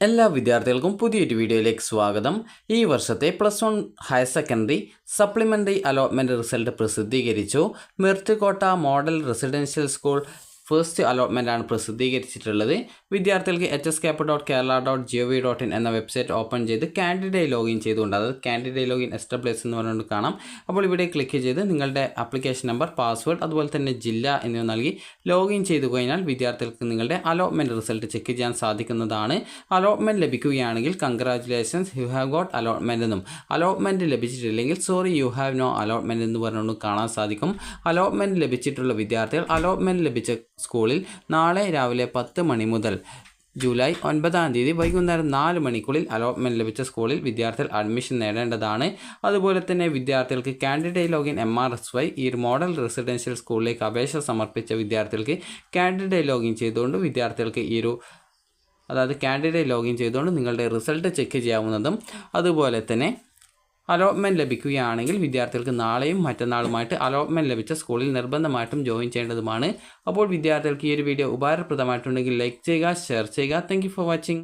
എല്ലാ വിദ്യാർത്ഥികൾക്കും പുതിയൊരു വീഡിയോയിലേക്ക് സ്വാഗതം. ഈ വർഷത്തെ +1 higher secondary supplementary allotment result പ്രസിദ്ധീകരിച്ചു. മെറിറ്റ് കോട്ട മോഡൽ റെസിഡൻഷ്യൽ സ്കൂൾ ഫസ്റ്റ് അലോട്ട്മെൻറ്റാണ് പ്രസിദ്ധീകരിച്ചിട്ടുള്ളത്. വിദ്യാർത്ഥികൾക്ക് hscap.kerala.gov.in എന്ന വെബ്സൈറ്റ് ഓപ്പൺ ചെയ്ത് കാൻഡിഡേറ്റ് ലോഗിൻ ചെയ്തുകൊണ്ട്, അതായത് കാൻഡിഡേറ്റ് ലോഗിൻ എസ്റ്റാബ്ലിഷ് എന്ന് പറഞ്ഞുകൊണ്ട് കാണാം. അപ്പോൾ ഇവിടെ ക്ലിക്ക് ചെയ്ത് നിങ്ങളുടെ ആപ്ലിക്കേഷൻ നമ്പർ, പാസ്വേഡ്, അതുപോലെ തന്നെ ജില്ല എന്നിവ നൽകി ലോഗിൻ ചെയ്തു കഴിഞ്ഞാൽ വിദ്യാർത്ഥികൾക്ക് നിങ്ങളുടെ അലോട്ട്മെൻറ്റ് റിസൾട്ട് ചെക്ക് ചെയ്യാൻ സാധിക്കുന്നതാണ്. അലോട്ട്മെൻറ്റ് ലഭിക്കുകയാണെങ്കിൽ congratulations, you have got allotment എന്നും, അലോട്ട്മെൻറ്റ് ലഭിച്ചിട്ടില്ലെങ്കിൽ sorry you have no allotment എന്ന് പറഞ്ഞുകൊണ്ട് കാണാൻ സാധിക്കും. അലോട്ട്മെൻറ്റ് ലഭിച്ചിട്ടുള്ള വിദ്യാർത്ഥികൾ അലോട്ട്മെൻറ്റ് ലഭിച്ച സ്കൂളിൽ നാളെ രാവിലെ 10 മണി മുതൽ ജൂലൈ 9 വൈകുന്നേരം 4 മണിക്കുള്ളിൽ അലോട്ട്മെൻറ്റ് ലഭിച്ച സ്കൂളിൽ വിദ്യാർത്ഥികൾ അഡ്മിഷൻ നേടേണ്ടതാണ്. അതുപോലെ തന്നെ വിദ്യാർത്ഥികൾക്ക് കാൻഡിഡേറ്റ് ലോഗിൻ MRSY ഈ മോഡൽ റെസിഡൻഷ്യൽ സ്കൂളിലേക്ക് അപേക്ഷ സമർപ്പിച്ച വിദ്യാർത്ഥികൾക്ക് കാൻഡിഡേറ്റ് ലോഗിൻ ചെയ്തുകൊണ്ട് വിദ്യാർത്ഥികൾക്ക് കാൻഡിഡേറ്റ് ലോഗിൻ ചെയ്തുകൊണ്ട് നിങ്ങളുടെ റിസൾട്ട് ചെക്ക് ചെയ്യാവുന്നതും, അതുപോലെ തന്നെ അലോട്ട്മെൻറ്റ് ലഭിക്കുകയാണെങ്കിൽ വിദ്യാർത്ഥികൾക്ക് നാളെയും മറ്റന്നാളുമായിട്ട് അലോട്ട്മെൻറ്റ് ലഭിച്ച സ്കൂളിൽ നിർബന്ധമായിട്ടും ജോയിൻ ചെയ്യേണ്ടതുമാണ്. അപ്പോൾ വിദ്യാർത്ഥികൾക്ക് ഈ ഒരു വീഡിയോ ഉപകാരപ്രദമായിട്ടുണ്ടെങ്കിൽ ലൈക്ക് ചെയ്യുക, ഷെയർ ചെയ്യുക. Thank you for watching.